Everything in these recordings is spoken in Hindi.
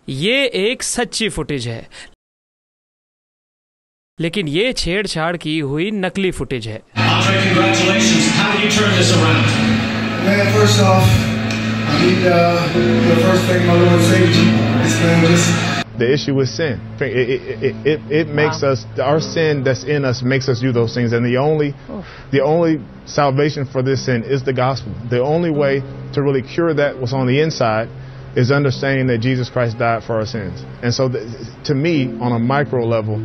ये एक सच्ची फुटेज है, लेकिन ये छेड़छाड़ की हुई नकली फुटेज है। The issue with sin, it makes us, our sin that's in us makes us do those things, and the only salvation for this sin is the gospel. The only way to really cure that what's on the inside is understanding that Jesus Christ died for our sins. And so to me, on a micro level,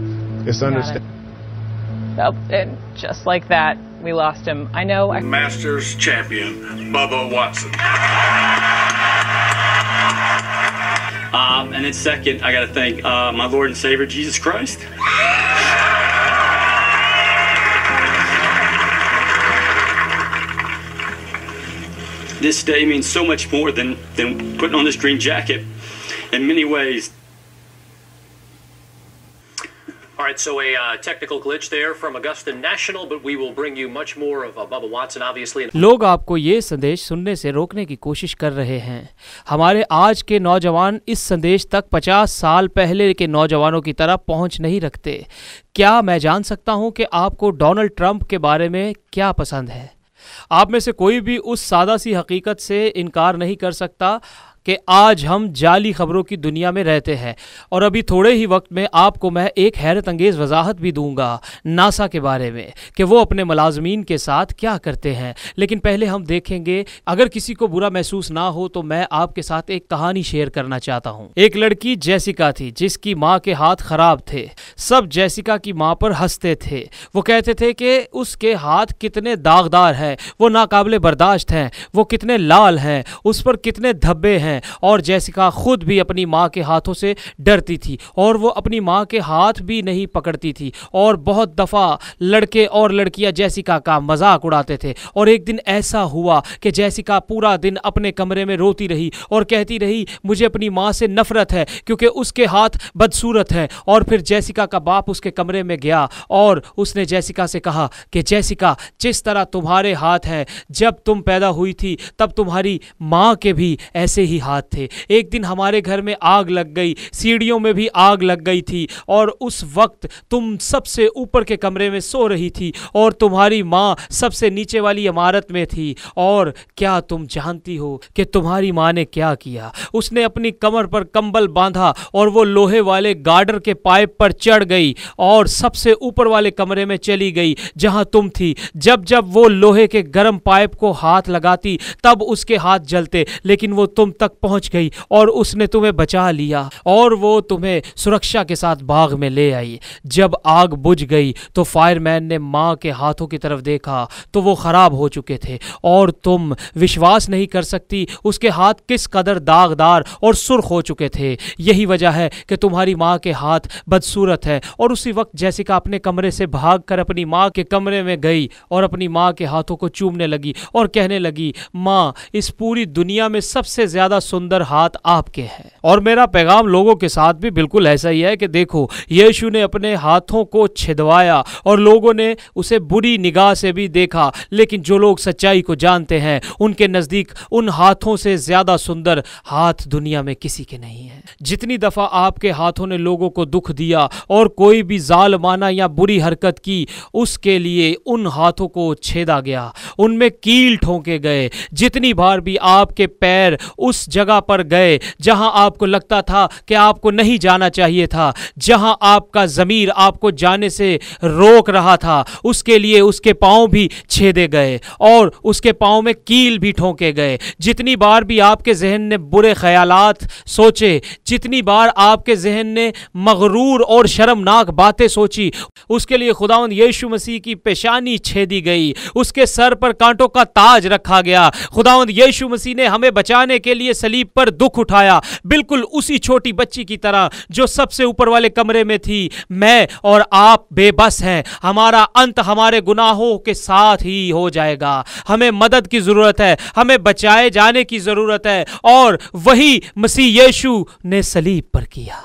it's understanding. And just like that, we lost him. I know. Masters champion, Bubba Watson. And then second, I got to thank my Lord and Savior, Jesus Christ. This day means so much more than putting on this green jacket in many ways. All right, so a technical glitch there from Augusta National, but we will bring you much more of Bubba Watson, obviously. लोग आपको ये संदेश सुनने से रोकने की कोशिश कर रहे हैं। हमारे आज के नौजवान इस संदेश तक 50 साल पहले के नौजवानों की तरह पहुंच नहीं रखते। क्या मैं जान सकता हूं कि आपको डोनाल्ड ट्रंप के बारे में क्या पसंद है? आप में से कोई भी उस सादा सी हकीकत से इनकार नहीं कर सकता कि आज हम जाली खबरों की दुनिया में रहते हैं। और अभी थोड़े ही वक्त में आपको मैं एक हैरत अंगेज़ वजाहत भी दूंगा नासा के बारे में कि वो अपने मुलाजमीन के साथ क्या करते हैं। लेकिन पहले हम देखेंगे, अगर किसी को बुरा महसूस ना हो तो मैं आपके साथ एक कहानी शेयर करना चाहता हूँ। एक लड़की जेसिका थी जिसकी माँ के हाथ ख़राब थे। सब जेसिका की माँ पर हंसते थे। वो कहते थे कि उसके हाथ कितने दागदार हैं, वो नाकाबिले बर्दाश्त हैं, वो कितने लाल हैं, उस पर कितने धब्बे हैं। और जेसिका खुद भी अपनी माँ के हाथों से डरती थी और वो अपनी माँ के हाथ भी नहीं पकड़ती थी। और बहुत दफ़ा लड़के और लड़कियाँ जेसिका का मजाक उड़ाते थे। और एक दिन ऐसा हुआ कि जेसिका पूरा दिन अपने कमरे में रोती रही और कहती रही, मुझे अपनी माँ से नफरत है क्योंकि उसके हाथ बदसूरत हैं। और फिर जेसिका का बाप उसके कमरे में गया और उसने जेसिका से कहा कि जेसिका, जिस तरह तुम्हारे हाथ हैं जब तुम पैदा हुई थी तब तुम्हारी माँ के भी ऐसे ही हाथ थे। एक दिन हमारे घर में आग लग गई, सीढ़ियों में भी आग लग गई थी और उस वक्त तुम सबसे ऊपर के कमरे में सो रही थी और तुम्हारी माँ सबसे नीचे वाली इमारत में थी। और क्या तुम जानती हो कि तुम्हारी माँ ने क्या किया? उसने अपनी कमर पर कंबल बांधा और वो लोहे वाले गार्डर के पाइप पर चढ़ गई और सबसे ऊपर वाले कमरे में चली गई जहां तुम थी। जब जब वो लोहे के गर्म पाइप को हाथ लगाती तब उसके हाथ जलते, लेकिन वो तुम तक पहुंच गई और उसने तुम्हें बचा लिया और वो तुम्हें सुरक्षा के साथ बाग में ले आई। जब आग बुझ गई तो फायरमैन ने माँ के हाथों की तरफ देखा तो वो खराब हो चुके थे और तुम विश्वास नहीं कर सकती उसके हाथ किस कदर दागदार और सुर्ख हो चुके थे। यही वजह है कि तुम्हारी माँ के हाथ बदसूरत है। और उसी वक्त जेसिका अपने कमरे से भागकर अपनी माँ के कमरे में गई और अपनी माँ के हाथों को चूमने लगी और कहने लगी, माँ, इस पूरी दुनिया में सबसे ज्यादा सुंदर हाथ आपके हैं। और मेरा पैगाम लोगों के साथ भी बिल्कुल ऐसा ही है कि देखो, यीशु ने अपने हाथों को छिदवाया और लोगों ने उसे बुरी निगाह से भी देखा, लेकिन जो लोग सच्चाई को जानते हैं उनके नजदीक उन हाथों से ज्यादा सुंदर हाथ दुनिया में किसी के नहीं है। जितनी दफा आपके हाथों ने लोगों को दुख दिया और कोई भी जालमाना या बुरी हरकत की, उसके लिए उन हाथों को छेदा गया, उनमें कील ठोंके गए। जितनी बार भी आपके पैर उस जगह पर गए जहां आपको लगता था कि आपको नहीं जाना चाहिए था, जहां आपका ज़मीर आपको जाने से रोक रहा था, उसके लिए उसके पांव भी छेदे गए और उसके पांव में कील भी ठोंके गए। जितनी बार भी आपके जहन ने बुरे ख्यालात सोचे, जितनी बार आपके जहन ने मगरूर और शर्मनाक बातें सोची, उसके लिए खुदावंद यीशु मसीह की पेशानी छेदी गई, उसके सर पर कांटों का ताज रखा गया। खुदावंद यीशु मसीह ने हमें बचाने के लिए सलीब पर दुख उठाया, बिल्कुल उसी छोटी बच्ची की तरह जो सबसे ऊपर वाले कमरे में थी। मैं और आप बेबस हैं, हमारा अंत हमारे गुनाहों के साथ ही हो जाएगा। हमें मदद की जरूरत है, हमें बचाए जाने की जरूरत है और वही मसीह यीशु ने सलीब पर किया।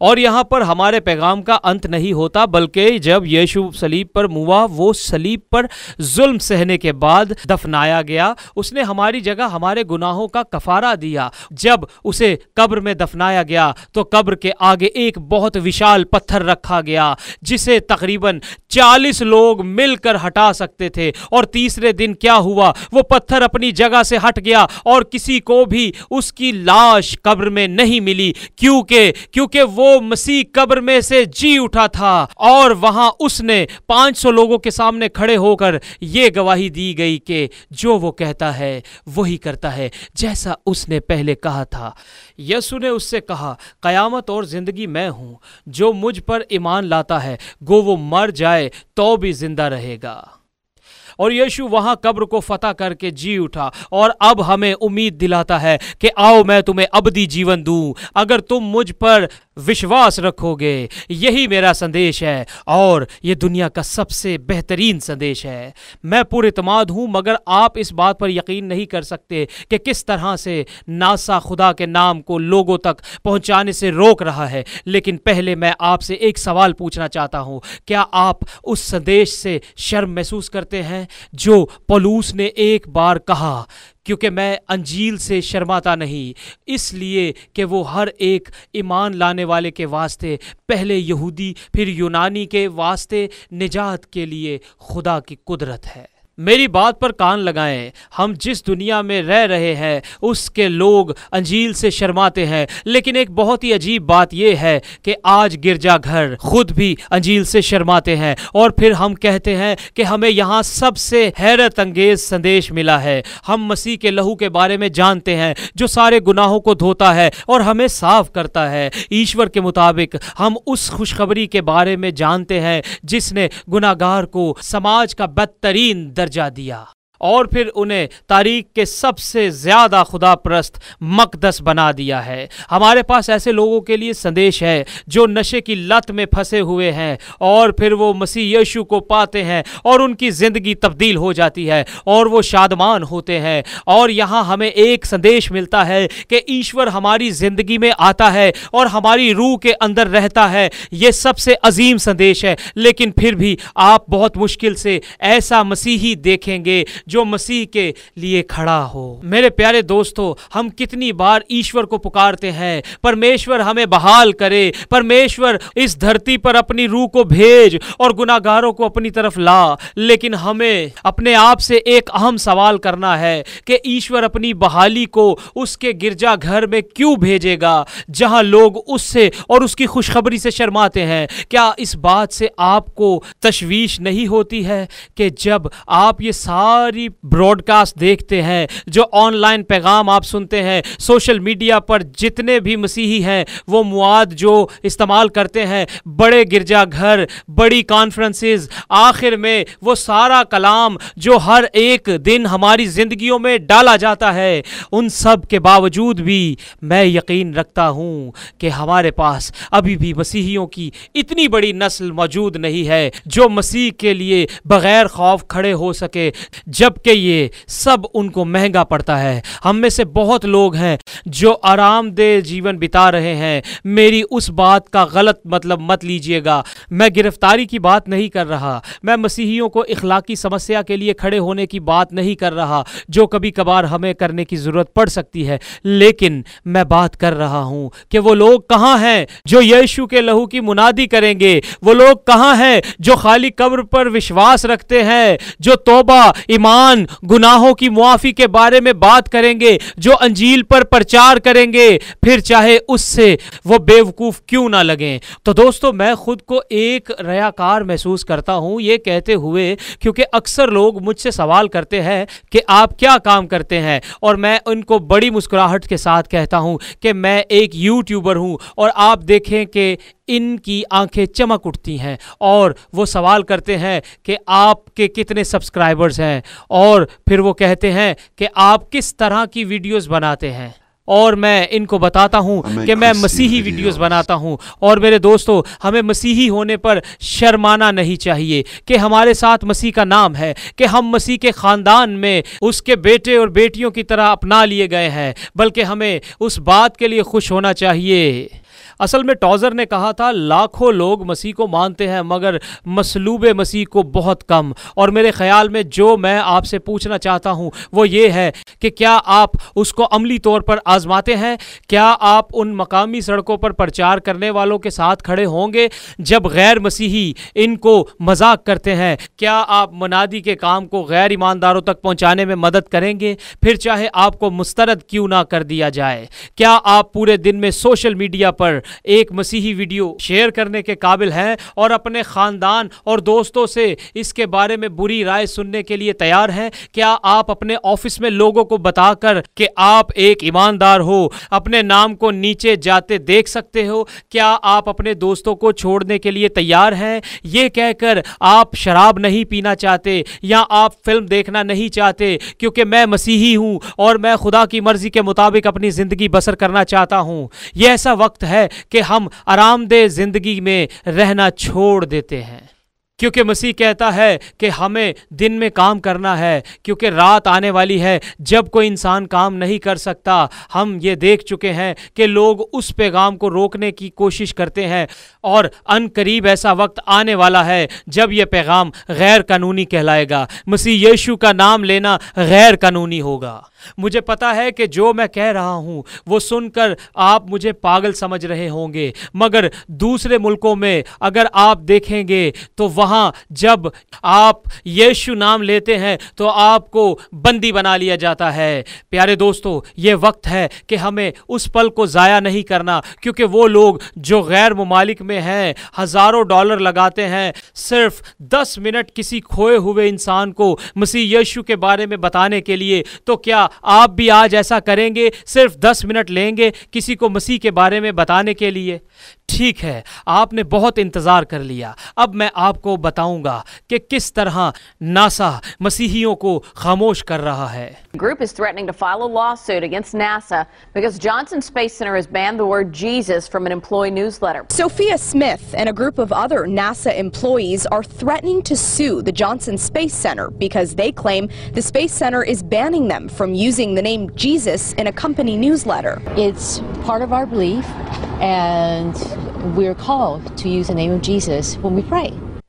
और यहाँ पर हमारे पैगाम का अंत नहीं होता, बल्कि जब यीशु सलीब पर मुआ, वो सलीब पर जुल्म सहने के बाद दफनाया गया, उसने हमारी जगह हमारे गुनाहों का कफारा दिया। जब उसे कब्र में दफनाया गया तो कब्र के आगे एक बहुत विशाल पत्थर रखा गया जिसे तकरीबन 40 लोग मिलकर हटा सकते थे। और तीसरे दिन क्या हुआ, वो पत्थर अपनी जगह से हट गया और किसी को भी उसकी लाश कब्र में नहीं मिली, क्योंकि वो मसीह कब्र में से जी उठा था। और वहां उसने 500 लोगों के सामने खड़े होकर यह गवाही दी गई कि जो वो कहता है वही करता है, जैसा उसने पहले कहा था। यीशु ने उससे कहा, कयामत और जिंदगी मैं हूं, जो मुझ पर ईमान लाता है गो वो मर जाए तो भी जिंदा रहेगा। और यीशु वहां कब्र को फतह करके जी उठा और अब हमें उम्मीद दिलाता है कि आओ मैं तुम्हें अबदी जीवन दूं अगर तुम मुझ पर विश्वास रखोगे। यही मेरा संदेश है और ये दुनिया का सबसे बेहतरीन संदेश है। मैं पुरइत्माद हूं, मगर आप इस बात पर यकीन नहीं कर सकते कि किस तरह से नासा खुदा के नाम को लोगों तक पहुंचाने से रोक रहा है। लेकिन पहले मैं आपसे एक सवाल पूछना चाहता हूं, क्या आप उस संदेश से शर्म महसूस करते हैं जो पौलुस ने एक बार कहा, क्योंकि मैं अंजील से शर्माता नहीं, इसलिए कि वो हर एक ईमान लाने वाले के वास्ते, पहले यहूदी फिर यूनानी के वास्ते निजात के लिए खुदा की कुदरत है। मेरी बात पर कान लगाएं। हम जिस दुनिया में रह रहे हैं उसके लोग अंजील से शर्माते हैं, लेकिन एक बहुत ही अजीब बात यह है कि आज गिरजाघर खुद भी अंजील से शर्माते हैं और फिर हम कहते हैं कि हमें यहाँ सबसे हैरत अंगेज संदेश मिला है। हम मसीह के लहू के बारे में जानते हैं जो सारे गुनाहों को धोता है और हमें साफ करता है। ईश्वर के मुताबिक हम उस खुशखबरी के बारे में जानते हैं जिसने गुनाहगार को समाज का बदतरीन दर्जा दिया और फिर उन्हें तारीख के सबसे ज्यादा खुदाप्रस्त मकदस बना दिया है। हमारे पास ऐसे लोगों के लिए संदेश है जो नशे की लत में फंसे हुए हैं और फिर वो मसीह यीशु को पाते हैं और उनकी जिंदगी तब्दील हो जाती है और वो शादमान होते हैं। और यहाँ हमें एक संदेश मिलता है कि ईश्वर हमारी जिंदगी में आता है और हमारी रूह के अंदर रहता है। ये सबसे अजीम संदेश है, लेकिन फिर भी आप बहुत मुश्किल से ऐसा मसीही देखेंगे जो मसीह के लिए खड़ा हो। मेरे प्यारे दोस्तों, हम कितनी बार ईश्वर को पुकारते हैं, परमेश्वर हमें बहाल करे, परमेश्वर इस धरती पर अपनी रूह को भेज और गुनाहगारों को अपनी तरफ ला। लेकिन हमें अपने आप से एक अहम सवाल करना है कि ईश्वर अपनी बहाली को उसके गिरजाघर में क्यों भेजेगा जहां लोग उससे और उसकी खुशखबरी से शर्माते हैं। क्या इस बात से आपको तशवीश नहीं होती है कि जब आप ये सारी ब्रॉडकास्ट देखते हैं, जो ऑनलाइन पैगाम आप सुनते हैं, सोशल मीडिया पर जितने भी मसीही हैं वो मुआद जो इस्तेमाल करते हैं, बड़े गिरजाघर, बड़ी कॉन्फ्रेंसेस, आखिर में वो सारा कलाम जो हर एक दिन हमारी जिंदगियों में डाला जाता है, उन सब के बावजूद भी मैं यकीन रखता हूं कि हमारे पास अभी भी मसीहियों की इतनी बड़ी नस्ल मौजूद नहीं है जो मसीह के लिए बगैर खौफ खड़े हो सके, जबकि ये सब उनको महंगा पड़ता है। हम में से बहुत लोग हैं जो आरामदेह जीवन बिता रहे हैं। मेरी उस बात का गलत मतलब मत लीजिएगा, मैं गिरफ्तारी की बात नहीं कर रहा, मैं मसीहियों को इखलाकी समस्या के लिए खड़े होने की बात नहीं कर रहा जो कभी कभार हमें करने की जरूरत पड़ सकती है। लेकिन मैं बात कर रहा हूं कि वो लोग कहां हैं जो यीशु के लहू की मुनादी करेंगे, वो लोग कहां हैं जो खाली कब्र पर विश्वास रखते हैं, जो तौबा, ईमान, गुनाहों की मुआफी के बारे में बात करेंगे, जो अंजील पर प्रचार करेंगे, फिर चाहे उससे वो बेवकूफ क्यों ना लगें। तो दोस्तों, मैं खुद को एक रयाकार महसूस करता हूं ये कहते हुए, क्योंकि अक्सर लोग मुझसे सवाल करते हैं कि आप क्या काम करते हैं, और मैं उनको बड़ी मुस्कुराहट के साथ कहता हूं कि मैं एक यूट्यूबर हूं। और आप देखें कि इनकी आंखें चमक उठती हैं और वो सवाल करते हैं कि आपके कितने सब्सक्राइबर्स हैं, और फिर वो कहते हैं कि आप किस तरह की वीडियोस बनाते हैं, और मैं इनको बताता हूं कि मैं मसीही वीडियोस बनाता हूं। और मेरे दोस्तों, हमें मसीही होने पर शर्माना नहीं चाहिए कि हमारे साथ मसीह का नाम है, कि हम मसीह के ख़ानदान में उसके बेटे और बेटियों की तरह अपना लिए गए हैं, बल्कि हमें उस बात के लिए खुश होना चाहिए। असल में टॉजर ने कहा था लाखों लोग मसीह को मानते हैं मगर मसलूबे मसीह को बहुत कम। और मेरे ख्याल में जो मैं आपसे पूछना चाहता हूं वो ये है कि क्या आप उसको अमली तौर पर आजमाते हैं? क्या आप उन मकामी सड़कों पर प्रचार करने वालों के साथ खड़े होंगे जब गैर मसीही इनको मजाक करते हैं? क्या आप मुनादी के काम को गैर ईमानदारों तक पहुंचाने में मदद करेंगे, फिर चाहे आपको मुस्तरद क्यों ना कर दिया जाए? क्या आप पूरे दिन में सोशल मीडिया पर एक मसीही वीडियो शेयर करने के काबिल हैं और अपने खानदान और दोस्तों से इसके बारे में बुरी राय सुनने के लिए तैयार हैं? क्या आप अपने ऑफिस में लोगों को बताकर कि आप एक ईमानदार हो अपने नाम को नीचे जाते देख सकते हो? क्या आप अपने दोस्तों को छोड़ने के लिए तैयार हैं? ये कहकर आप शराब नहीं पीना चाहते या आप फिल्म देखना नहीं चाहते क्योंकि मैं मसीही हूं और मैं खुदा की मर्जी के मुताबिक अपनी जिंदगी बसर करना चाहता हूं। यह ऐसा वक्त है कि हम आरामदेह जिंदगी में रहना छोड़ देते हैं क्योंकि मसीह कहता है कि हमें दिन में काम करना है क्योंकि रात आने वाली है जब कोई इंसान काम नहीं कर सकता। हम ये देख चुके हैं कि लोग उस पैगाम को रोकने की कोशिश करते हैं और अनकरीब ऐसा वक्त आने वाला है जब यह पैगाम गैर कानूनी कहलाएगा। मसीह यीशु का नाम लेना गैर कानूनी होगा। मुझे पता है कि जो मैं कह रहा हूं वो सुनकर आप मुझे पागल समझ रहे होंगे मगर दूसरे मुल्कों में अगर आप देखेंगे तो वहां जब आप यीशु नाम लेते हैं तो आपको बंदी बना लिया जाता है। प्यारे दोस्तों, ये वक्त है कि हमें उस पल को ज़ाया नहीं करना क्योंकि वो लोग जो गैर मुमालिक में हैं हज़ारों डॉलर लगाते हैं सिर्फ 10 मिनट किसी खोए हुए इंसान को मसीह यीशु के बारे में बताने के लिए। तो क्या आप भी आज ऐसा करेंगे? सिर्फ 10 मिनट लेंगे किसी को मसीह के बारे में बताने के लिए? ठीक है, आपने बहुत इंतजार कर लिया। अब मैं आपको बताऊंगा कि किस तरह नासा मसीहियों को खामोश कर रहा है। Group is threatening to file a lawsuit against NASA because Johnson Space Center has banned the word Jesus from an employee newsletter. Sophia Smith and a group of other NASA employees are threatening to sue the Johnson Space Center because they claim the Space Center is banning them from using the name Jesus in a company newsletter. It's part of our belief and we're called to use the name of Jesus when we pray.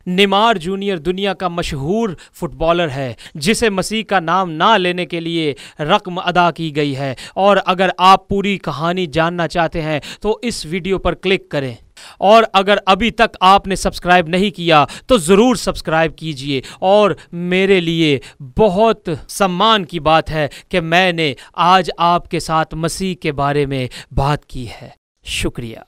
Neymar junior दुनिया का मशहूर फुटबॉलर है जिसे मसीह का नाम ना लेने के लिए रकम अदा की गई है। और अगर आप पूरी कहानी जानना चाहते हैं तो इस वीडियो पर क्लिक करें। और अगर अभी तक आपने सब्सक्राइब नहीं किया तो ज़रूर सब्सक्राइब कीजिए। और मेरे लिए बहुत सम्मान की बात है कि मैंने आज आपके साथ मसीह के बारे में बात की है। शुक्रिया।